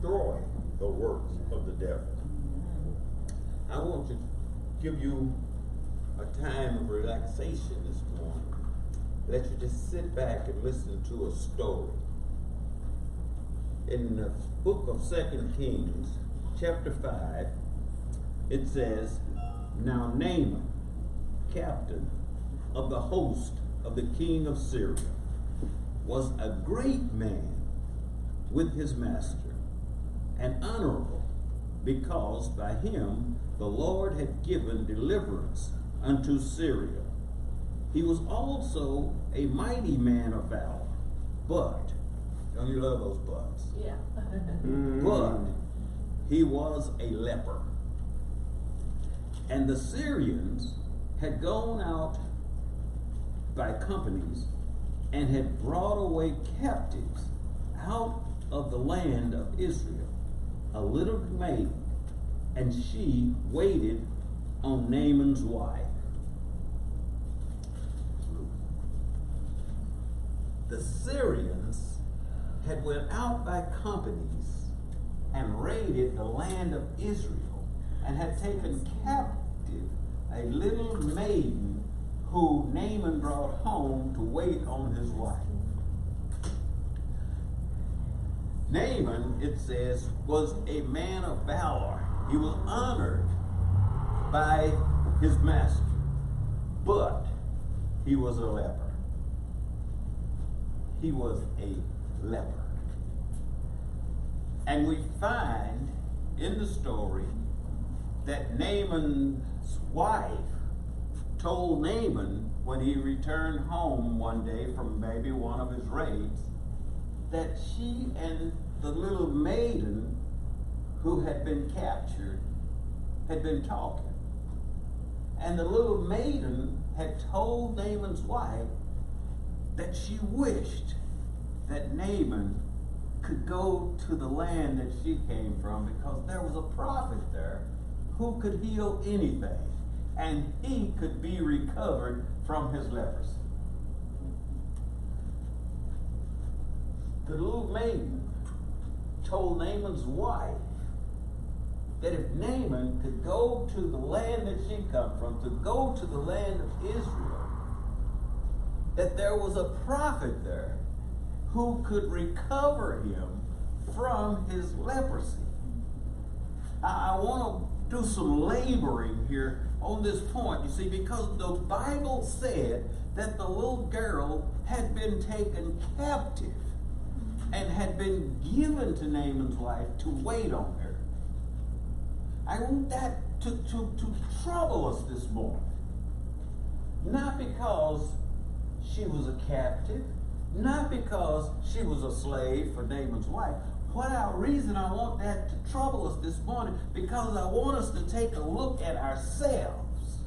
destroy the works of the devil. I want to give you a time of relaxation this morning. Let you just sit back and listen to a story. In the book of 2 Kings, chapter 5, it says, "Now Naaman, captain of the host of the king of Syria, was a great man with his master, and honorable, because by him the Lord had given deliverance unto Syria. He was also a mighty man of valor, but," don't you love those buts? Yeah. "But he was a leper. And the Syrians had gone out by companies and had brought away captives out of the land of Israel, a little maid, and she waited on Naaman's wife." The Syrians had went out by companies and raided the land of Israel and had taken captive a little maiden who Naaman brought home to wait on his wife. Naaman, it says, was a man of valor. He was honored by his master, but he was a leper. He was a leper. And we find in the story that Naaman's wife told Naaman when he returned home one day from maybe one of his raids that she and the little maiden who had been captured had been talking. And the little maiden had told Naaman's wife that she wished that Naaman could go to the land that she came from because there was a prophet there who could heal anything, and he could be recovered from his leprosy. The little maiden told Naaman's wife that if Naaman could go to the land that she come from, to go to the land of Israel, that there was a prophet there who could recover him from his leprosy. I want to do some laboring here on this point, you see, because the Bible said that the little girl had been taken captive and had been given to Naaman's wife to wait on her. I want that to trouble us this morning. Not because she was a captive, not because she was a slave for Naaman's wife. Reason I want that to trouble us this morning, because I want us to take a look at ourselves.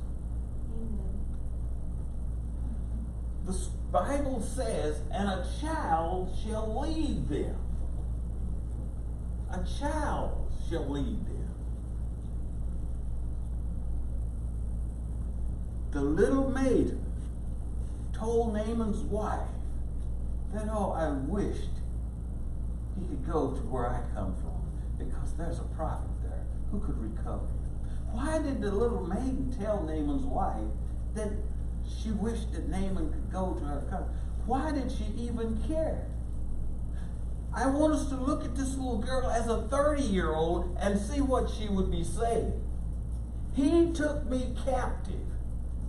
The Bible says, "And a child shall lead them." A child shall lead them. The little maiden told Naaman's wife that, "Oh, I wished he could go to where I come from because there's a prophet there who could recover him." Why did the little maiden tell Naaman's wife that she wished that Naaman could go to her country? Why did she even care? I want us to look at this little girl as a 30-year-old and see what she would be saying. He took me captive,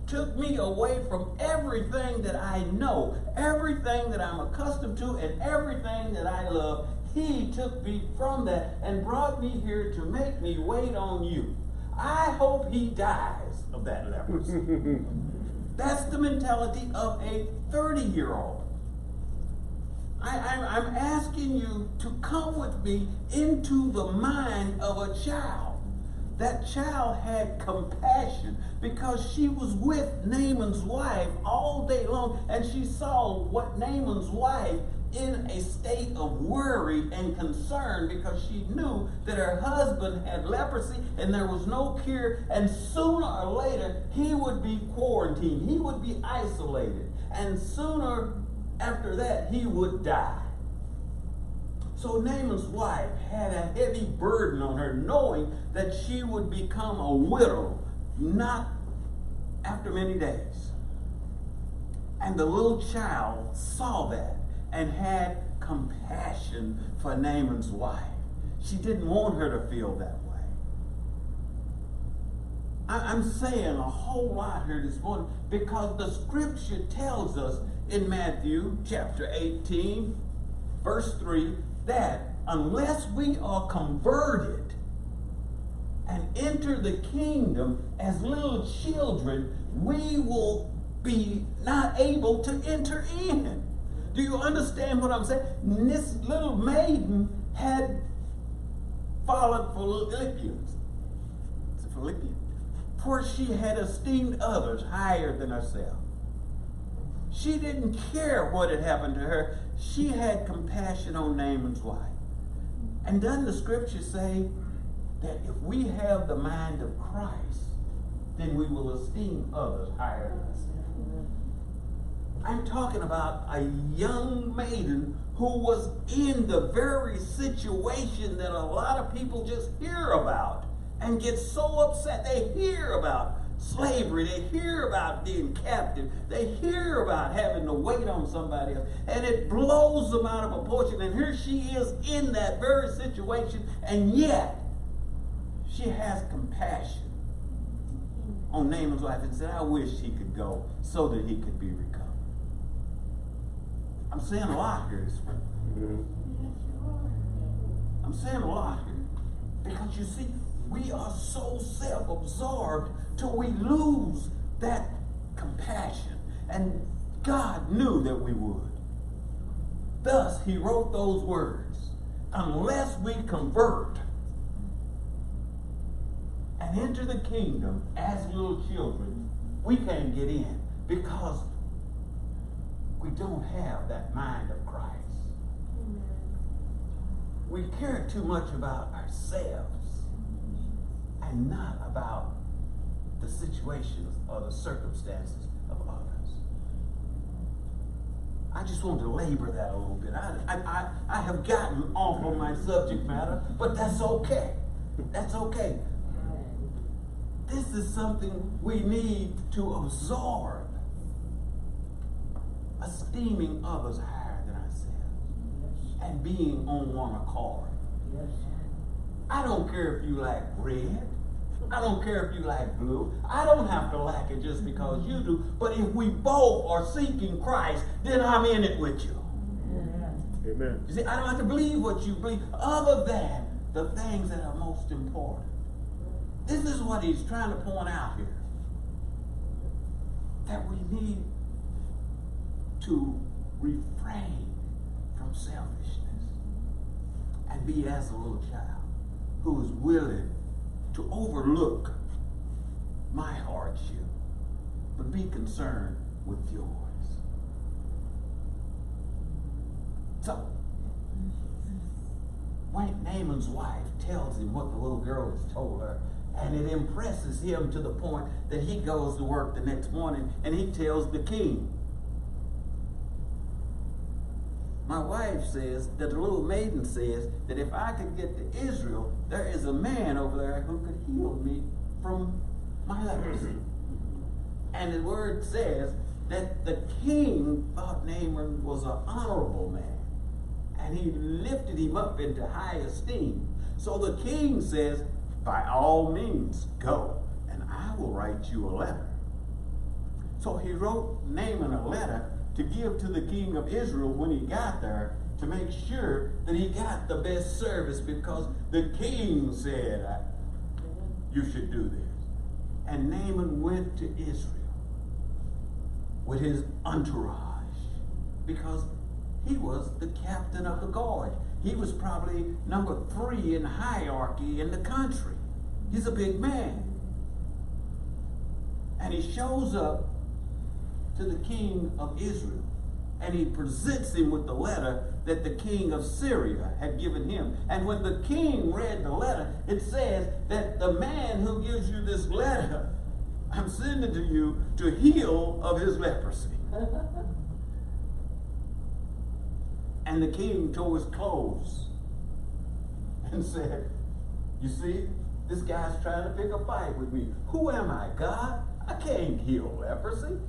took me away from everything that I know, everything that I'm accustomed to, and everything that I love. He took me from that and brought me here to make me wait on you. I hope he dies of that leprosy. That's the mentality of a 30-year-old. I'm asking you to come with me into the mind of a child. That child had compassion because she was with Naaman's wife all day long, and she saw what Naaman's wife in a state of worry and concern because she knew that her husband had leprosy and there was no cure, and sooner or later he would be quarantined, he would be isolated, and sooner after that he would die. So Naaman's wife had a heavy burden on her, knowing that she would become a widow not after many days. And the little child saw that and had compassion for Naaman's wife. She didn't want her to feel that way. I'm saying a whole lot here this morning because the scripture tells us in Matthew chapter 18, verse 3, that unless we are converted and enter the kingdom as little children, we will be not able to enter in. Do you understand what I'm saying? This little maiden had fallen for Philippians. It's a Philippian. For she had esteemed others higher than herself. She didn't care what had happened to her. She had compassion on Naaman's wife. And doesn't the scripture say that if we have the mind of Christ, then we will esteem others higher than ourselves? I'm talking about a young maiden who was in the very situation that a lot of people just hear about and get so upset. They hear about slavery, they hear about being captive, they hear about having to wait on somebody else, and it blows them out of proportion. And here she is in that very situation, and yet she has compassion on Naaman's wife and said, I wish he could go so that he could be recovered. I'm saying a lot here this morning. I'm saying a lot here because you see, we are so self-absorbed till we lose that compassion. And God knew that we would. Thus, he wrote those words, unless we convert and enter the kingdom as little children, we can't get in because we don't have that mind of Christ. Amen. We care too much about ourselves and not about the situations or the circumstances of others. I just want to labor that a little bit. I have gotten off on my subject matter, but that's okay. That's okay. This is something we need to absorb. Esteeming others higher than ourselves and being on one accord. I don't care if you like red. I don't care if you like blue. I don't have to like it just because you do. But if we both are seeking Christ, then I'm in it with you. Amen. You see, I don't have to believe what you believe other than the things that are most important. This is what he's trying to point out here. That we need to refrain from selfishness and be as a little child who is willing to overlook my hardship, but be concerned with yours. So, when Naaman's wife tells him what the little girl has told her, and it impresses him to the point that he goes to work the next morning and he tells the king. My wife says that the little maiden says that if I could get to Israel, there is a man over there who could heal me from my leprosy. And the word says that the king thought Naaman was an honorable man, and he lifted him up into high esteem. So the king says, by all means, go, and I will write you a letter. So he wrote Naaman a letter to give to the king of Israel when he got there, to make sure that he got the best service, because the king said, you should do this. And Naaman went to Israel with his entourage, because he was the captain of the guard. He was probably number 3 in hierarchy in the country. He's a big man. And he shows up to the king of Israel, and he presents him with the letter that the king of Syria had given him. And when the king read the letter, it says that the man who gives you this letter, I'm sending to you to heal of his leprosy. And the king tore his clothes and said, you see, this guy's trying to pick a fight with me. Who am I, God? I can't heal leprosy.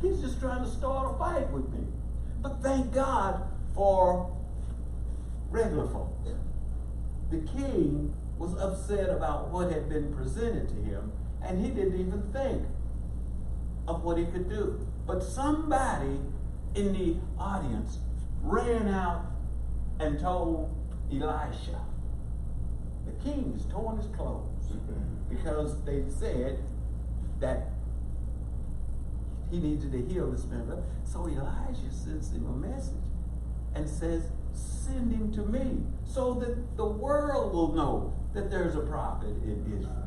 He's just trying to start a fight with me. But thank God for regular folks. The king was upset about what had been presented to him, and he didn't even think of what he could do. But somebody in the audience ran out and told Elisha, the king has torn his clothes, because they said that he needed to heal this man. So Elijah sends him a message and says, send him to me so that the world will know that there's a prophet in Israel.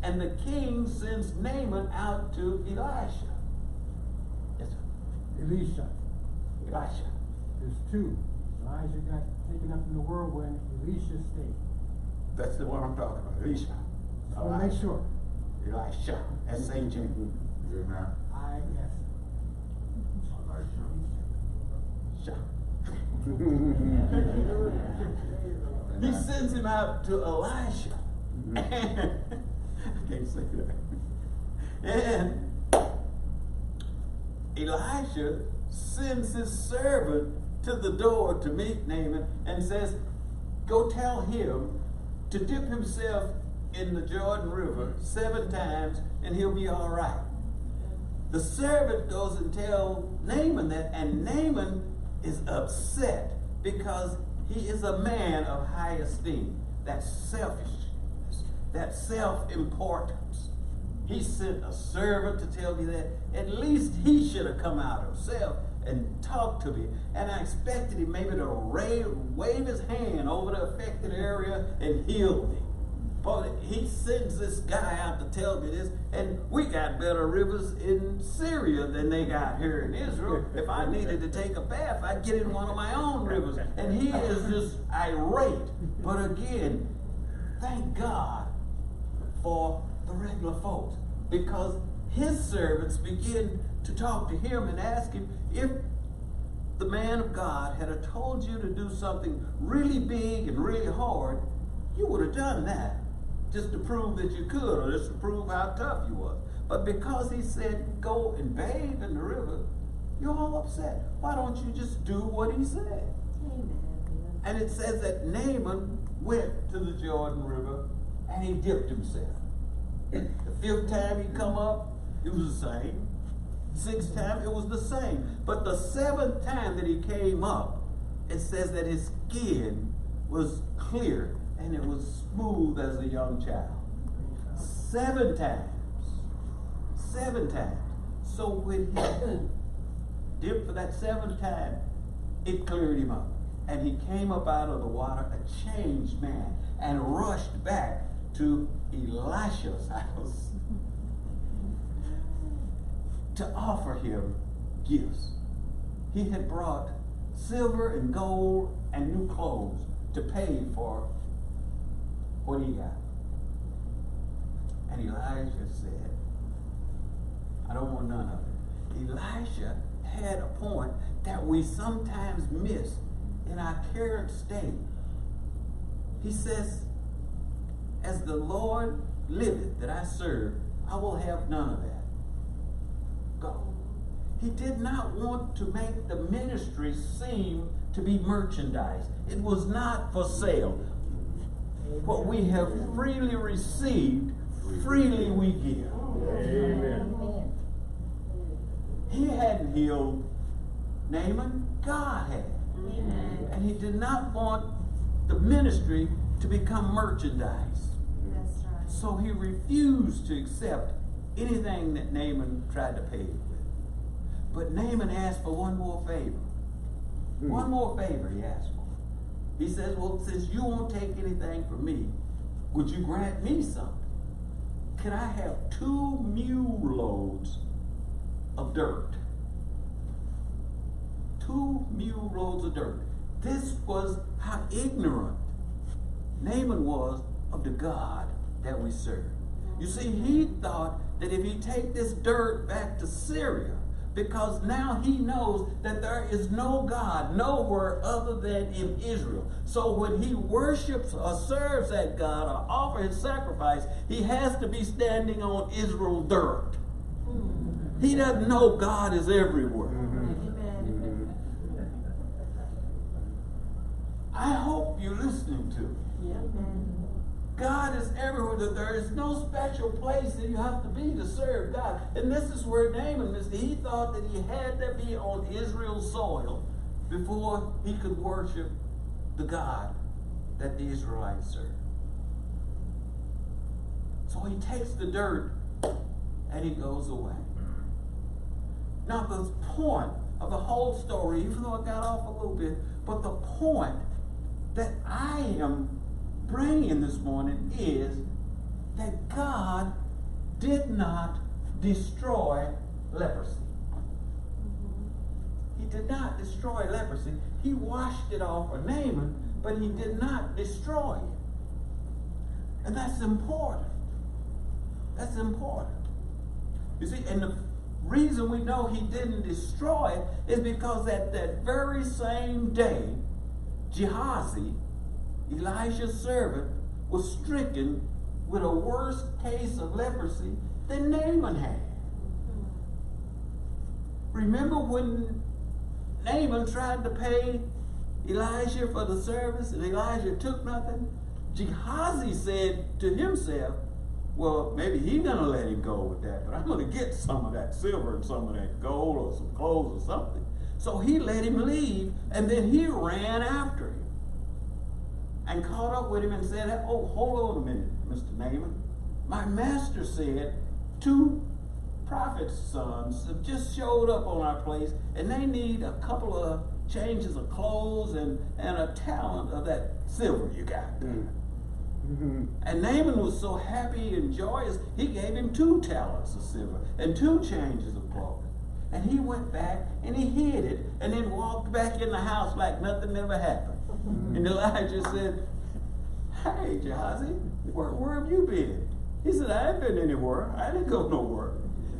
And the king sends Naaman out to Elisha. Yes, sir. Elisha. There's two. Elijah got taken up in the whirlwind. Elisha stayed. That's the one I'm talking about. Elisha. I want to make sure. Elisha. S-H-A. Amen. I-S. He sends him out to Elisha. I can't say that. And Elisha sends his servant to the door to meet Naaman and says, go tell him to dip himself in the Jordan River 7 times and he'll be all right. The servant goes and tells Naaman that, and Naaman is upset because he is a man of high esteem. That's selfishness, that's self-importance. He sent a servant to tell me that. At least he should have come out himself and talked to me. And I expected him maybe to wave his hand over the affected area and heal me. But he sends this guy out to tell me this, and we got better rivers in Syria than they got here in Israel. If I needed to take a bath, I'd get in one of my own rivers. And he is just irate. But again, thank God for the regular folks, because his servants begin to talk to him and ask him, if the man of God had told you to do something really big and really hard, you would have done that just to prove that you could, or just to prove how tough you was. But because he said, go and bathe in the river, you're all upset. Why don't you just do what he said? Amen. And it says that Naaman went to the Jordan River and he dipped himself. The 5th time he come up, it was the same. 6th time, it was the same. But the 7th time that he came up, it says that his skin was clear and it was smooth as a young child. 7 times. 7 times. So when he dipped for that 7th time, it cleared him up. And he came up out of the water a changed man and rushed back to Elisha's house to offer him gifts. He had brought silver and gold and new clothes to pay for what he got. And Elijah said, I don't want none of it. Elisha had a point that we sometimes miss in our current state. He says, as the Lord liveth that I serve, I will have none of that. Go. He did not want to make the ministry seem to be merchandise. It was not for sale. What we have freely received, freely we give. Amen. He hadn't healed Naaman, God had. Amen. And he did not want the ministry to become merchandise. That's right. So he refused to accept anything that Naaman tried to pay him with. But Naaman asked for one more favor. One more favor he asked for. He says, well, since you won't take anything from me, would you grant me something? Can I have 2 mule loads of dirt? 2 mule loads of dirt. This was how ignorant Naaman was of the God that we serve. You see, he thought that if he take this dirt back to Syria, because now he knows that there is no God nowhere other than in Israel. So when he worships or serves that God or offers his sacrifice, he has to be standing on Israel dirt. He doesn't know God is everywhere. I hope you're listening to me. God is everywhere. That there is no special place that you have to be to serve God. And this is where Naaman is. He thought that he had to be on Israel's soil before he could worship the God that the Israelites served. So he takes the dirt and he goes away. Now the point of the whole story, even though I got off a little bit, but the point that I am bringing this morning is that God did not destroy leprosy. He did not destroy leprosy. He washed it off of Naaman, but he did not destroy it. And that's important. That's important. You see, and the reason we know he didn't destroy it is because at that very same day, Gehazi, Elijah's servant, was stricken with a worse case of leprosy than Naaman had. Remember when Naaman tried to pay Elijah for the service and Elijah took nothing? Gehazi said to himself, well, maybe he's going to let him go with that, but I'm going to get some of that silver and some of that gold or some clothes or something. So he let him leave, and then he ran after him and caught up with him and said, oh, hold on a minute, Mr. Naaman. My master said 2 prophets' sons have just showed up on our place, and they need a couple of changes of clothes and a talent of that silver you got there. And Naaman was so happy and joyous, he gave him 2 talents of silver and 2 changes of clothing. And he went back and he hid it and then walked back in the house like nothing ever happened. And Elijah said, hey, Gehazi, where have you been? He said, I ain't been anywhere. I didn't go nowhere.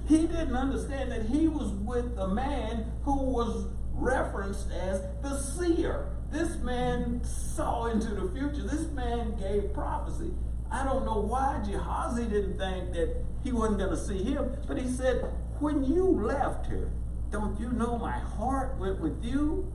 He didn't understand that he was with a man who was referenced as the seer. This man saw into the future. This man gave prophecy. I don't know why Gehazi didn't think that he wasn't going to see him, but he said, when you left here, don't you know my heart went with you?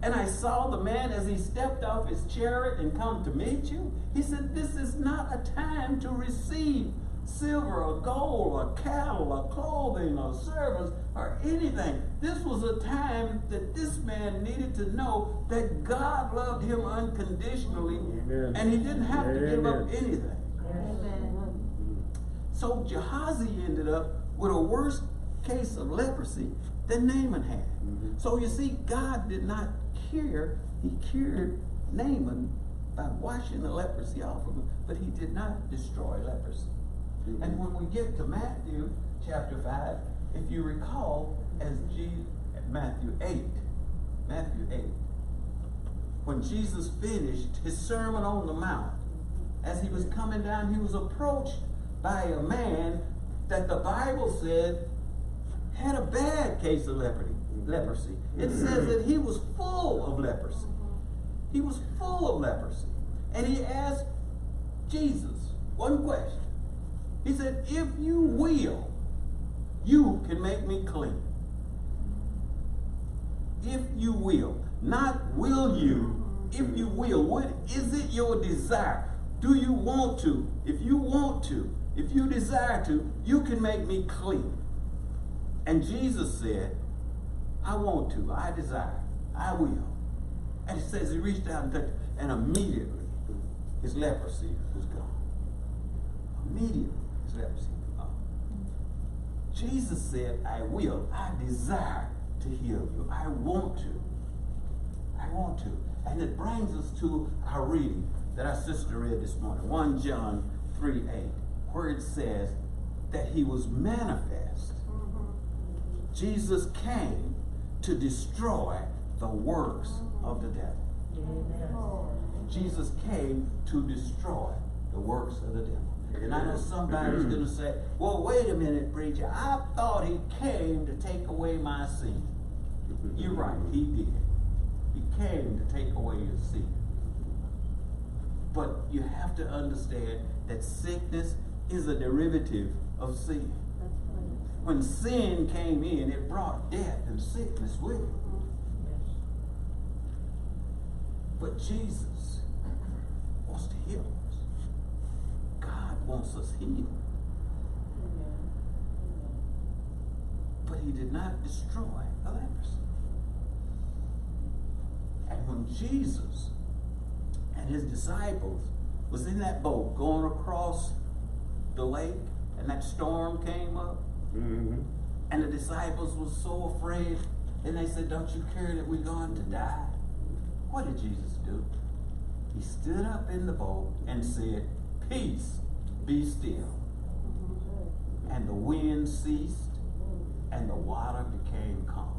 And I saw the man as he stepped off his chariot and come to meet you. He said, this is not a time to receive silver or gold or cattle or clothing or servants or anything. This was a time that this man needed to know that God loved him unconditionally. Amen. And he didn't have to give up anything. Amen. So Gehazi ended up with a worse case of leprosy than Naaman had. So you see, God did not cure. He cured Naaman by washing the leprosy off of him, but he did not destroy leprosy. And when we get to Matthew chapter 5, if you recall, Matthew 8, when Jesus finished his Sermon on the Mount, as he was coming down, he was approached by a man that the Bible said had a bad case of leprosy. It says that he was full of leprosy. He was full of leprosy. And he asked Jesus one question. He said, if you will, you can make me clean. If you will. Not will you, if you will. What is it your desire? Do you want to? If you want to, if you desire to, you can make me clean. And Jesus said, I want to, I desire, I will. And it says he reached out and touched, and immediately his leprosy was gone. Immediately his leprosy was gone. Jesus said, I will, I desire to heal you. I want to. I want to. And it brings us to our reading that our sister read this morning, 1 John 3:8, where it says that he was manifest. Jesus came to destroy the works of the devil. Jesus came to destroy the works of the devil. And I know somebody's going to say, well, wait a minute, preacher. I thought he came to take away my sin. You're right, he did. He came to take away your sin. But you have to understand that sickness is a derivative of sin. When sin came in, it brought death and sickness with it. But Jesus wants to heal us. God wants us healed. But he did not destroy the leprosy. And when Jesus and his disciples was in that boat going across the lake, and that storm came up, and the disciples were so afraid, and they said, don't you care that we're going to die? What did Jesus do? He stood up in the boat and said, peace, be still. And the wind ceased, and the water became calm.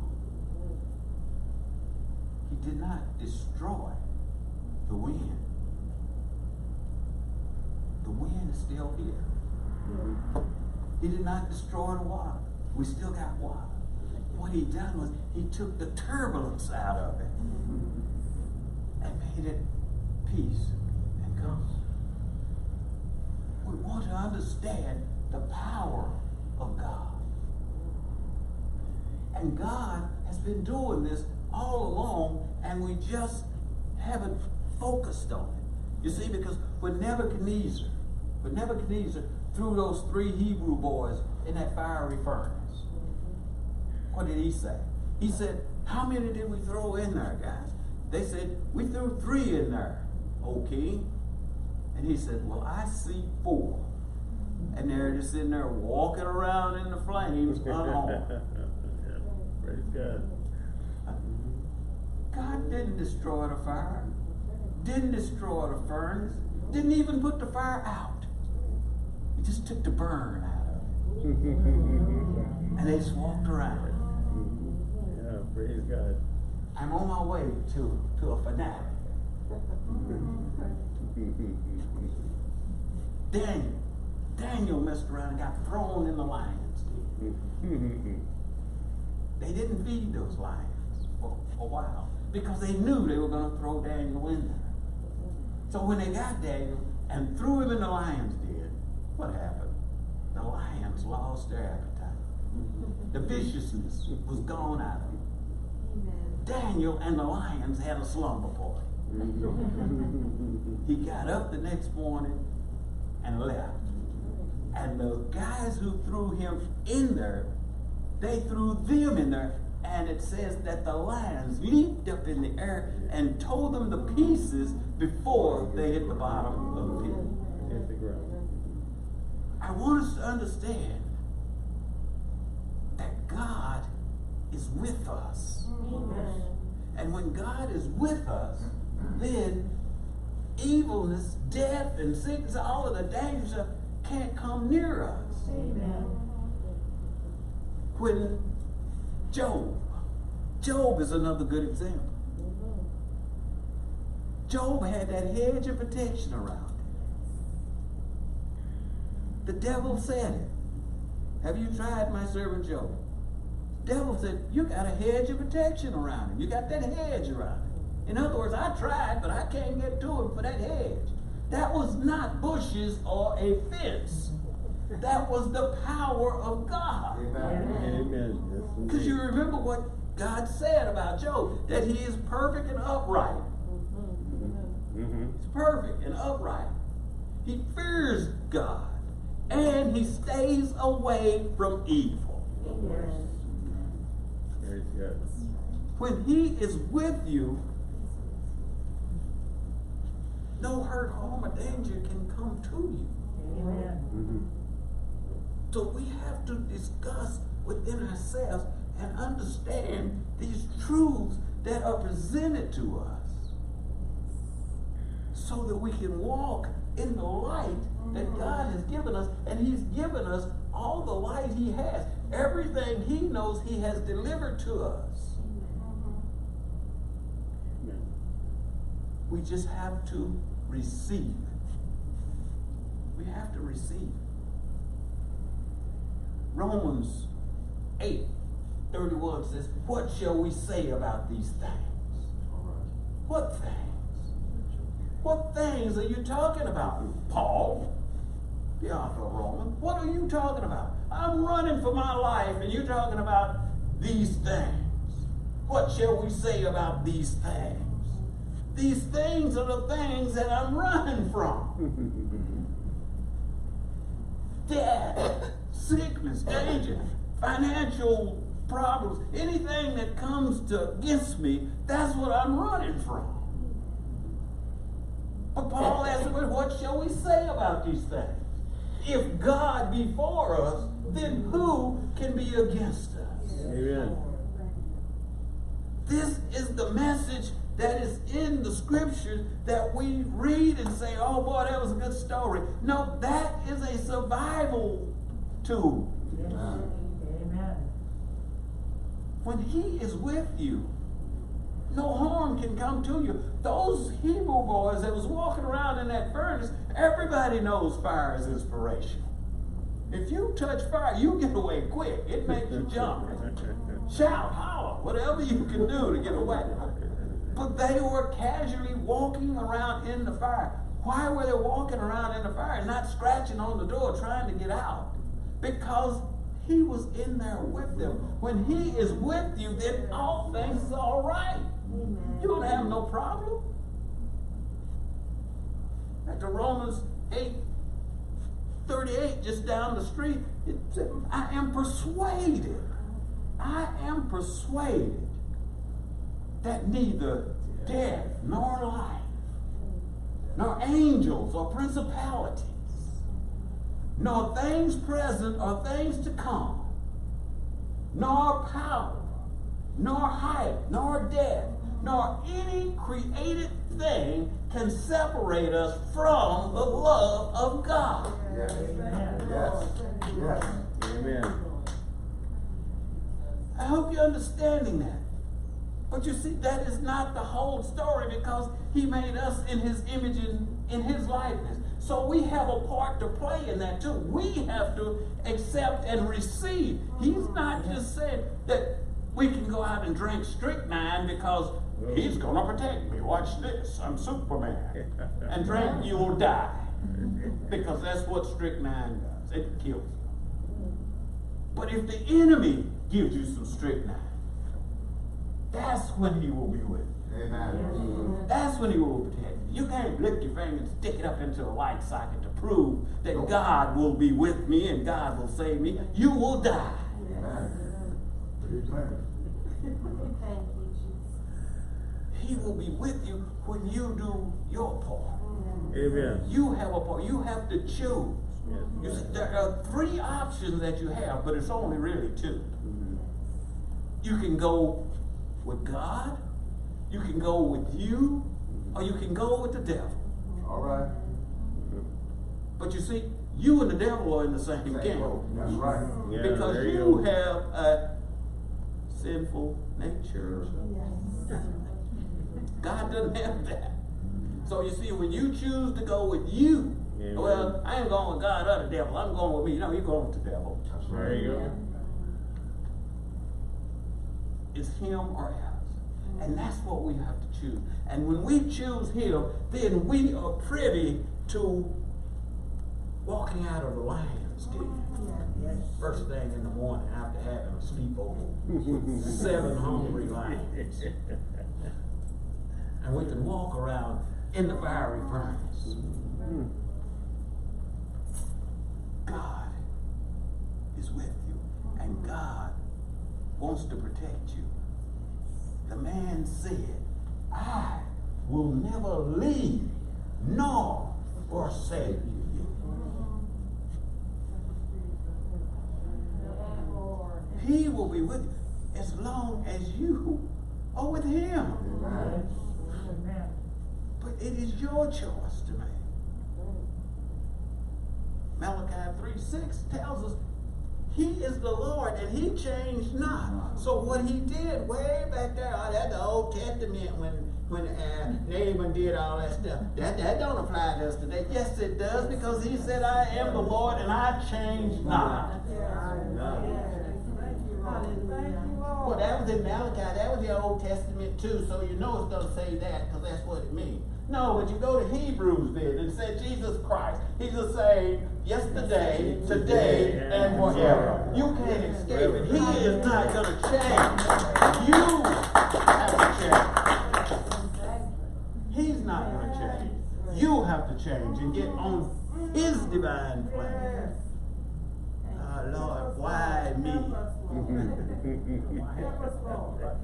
He did not destroy the wind. The wind is still here. He did not destroy the water. We still got water. What he done was he took the turbulence out of it and made it peace and calm. We want to understand the power of God. And God has been doing this all along, and we just haven't focused on it. You see, because when Nebuchadnezzar threw those 3 Hebrew boys in that fiery furnace, what did he say? He said, how many did we throw in there, guys? They said, we threw 3 in there, O king. And he said, well, I see 4. And they're just in there walking around in the flames unharmed. Praise God. God didn't destroy the fire, didn't destroy the furnace, didn't even put the fire out. He just took the burn out of it. And they just walked around it. Yeah, praise God. I'm on my way to a finale. Daniel messed around and got thrown in the lion's den. They didn't feed those lions for a while because they knew they were going to throw Daniel in there. So when they got Daniel and threw him in the lion's den, what happened? The lions lost their appetite. The viciousness was gone out of them. Daniel and the lions had a slumber party. He got up the next morning and left. And the guys who threw him in there, they threw them in there. And it says that the lions leaped up in the air and tore them to pieces before they hit the bottom of the pit. Hit the ground. I want us to understand that God is with us. Amen. And when God is with us, then evilness, death, and sickness, all of the dangers can't come near us. Amen. When Job is another good example. Job had that hedge of protection around him. The devil said it. Have you tried my servant Job? The devil said, you got a hedge of protection around him. You got that hedge around him. In other words, I tried, but I can't get to him for that hedge. That was not bushes or a fence. That was the power of God. Amen. Because you remember what God said about Job, that he is perfect and upright. He's perfect and upright. He fears God, and he stays away from evil. Amen. Praise God. When he is with you, no hurt, harm, or danger can come to you. Amen. So we have to discuss within ourselves and understand these truths that are presented to us so that we can walk in the light that God has given us, and he's given us all the light he has. Everything he knows he has delivered to us. Amen. We just have to receive it. We have to receive. Romans 8:31 says, what shall we say about these things? What things? What things are you talking about, Paul, the author of Romans? What are you talking about? I'm running for my life, and you're talking about these things. What shall we say about these things? These things are the things that I'm running from. Death, sickness, danger, financial problems, anything that comes against me, that's what I'm running from. But Paul asked, what shall we say about these things? If God be for us, then who can be against us? Amen. This is the message that is in the scriptures that we read and say, oh boy, that was a good story. No, that is a survival tool. Amen. When he is with you, no harm can come to you. Those Hebrew boys that was walking around in that furnace, everybody knows fire is inspiration. If you touch fire, you get away quick. It makes you jump, shout, holler, whatever you can do to get away. But they were casually walking around in the fire. Why were they walking around in the fire and not scratching on the door trying to get out? Because he was in there with them. When he is with you, then all things is all right. Amen. You don't have no problem. At the Romans 8:38, just down the street, it said, I am persuaded that neither death nor life, nor angels or principalities, nor things present or things to come, nor power, nor height, nor depth, nor any created thing can separate us from the love of God. Yes. Yes. Amen. I hope you're understanding that. But you see, that is not the whole story, because he made us in his image and in his likeness. So we have a part to play in that too. We have to accept and receive. He's not just saying that we can go out and drink strychnine because he's going to protect me. Watch this. I'm Superman. And drink, you will die. Because that's what strychnine does. It kills you. But if the enemy gives you some strychnine, that's when he will be with you. Amen. That's when he will protect you. You can't lift your finger and stick it up into a light socket to prove that God will be with me and God will save me. You will die. Amen. Thank you, Jesus. He will be with you when you do your part. Amen. You have a part. You have to choose. You see, there are 3 options that you have, but it's only really 2. You can go with God, you can go with you, or you can go with the devil. All right. But you see, you and the devil are in the same game. That's right. Yeah, Because there you go. have a sinful nature. God doesn't have that. So you see, when you choose to go with you, Amen. well, I ain't going with God or the devil, I'm going with me. No, you're going with the devil. That's There right. you go. It's him or us. And that's what we have to choose. And when we choose him, then we are privy to walking out of the lion's den. Yes. First thing in the morning after having a sleepover. 7 hungry lions. And we can walk around in the fiery furnace. God is with you, and God wants to protect you. The man said, I will never leave nor forsake you. He will be with you as long as you are with him. Amen. But it is your choice to make. Malachi 3:6 tells us he is the Lord and he changed not. So what he did way back there, that's the Old Testament when when Naaman did all that stuff. That don't apply to us today. Yes, it does, because he said, I am the Lord and I change not. Well, that was in Malachi. That was the Old Testament too, so you know it's going to say that, because that's what it means. No, but you go to Hebrews then and say Jesus Christ, He's the same yesterday, today, and forever. You can't escape it. He is not going to change. You have to change. He's not going to change. You have to change and get on His divine plan. Lord, why me?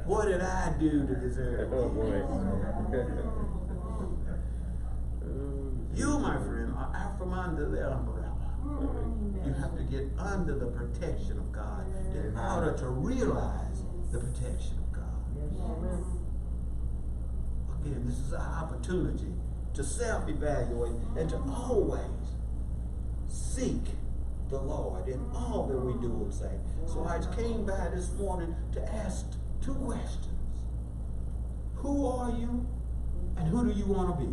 What did I do to deserve Oh boy. You, my friend, are out from under the umbrella. You have to get under the protection of God in order to realize the protection of God. Again, this is our opportunity to self-evaluate and to always seek the Lord in all that we do and say. So I came by this morning to ask 2 questions. Who are you and who do you want to be?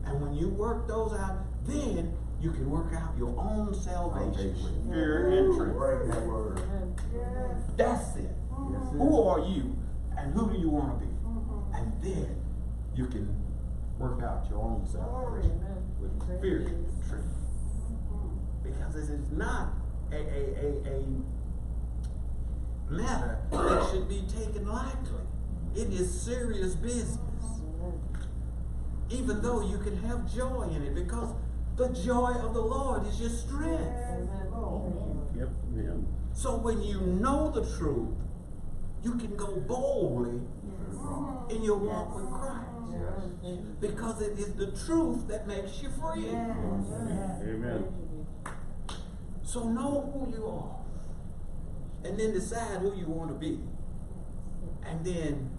And when you work those out, then you can work out your own salvation with fear and trembling. That word. That's it. Who are you and who do you want to be? And then you can work out your own salvation with fear and trembling. Because this is not a matter that should be taken lightly. It is serious business. Even though you can have joy in it, because the joy of the Lord is your strength. Yep, man. So when you know the truth, you can go boldly in your walk with Christ. Because it is the truth that makes you free. Amen. So know who you are. And then decide who you want to be. And then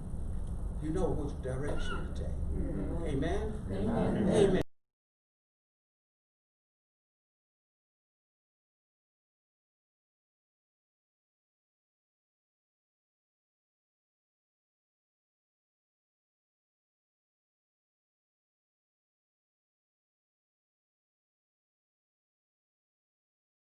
you know which direction to take. Amen? Amen.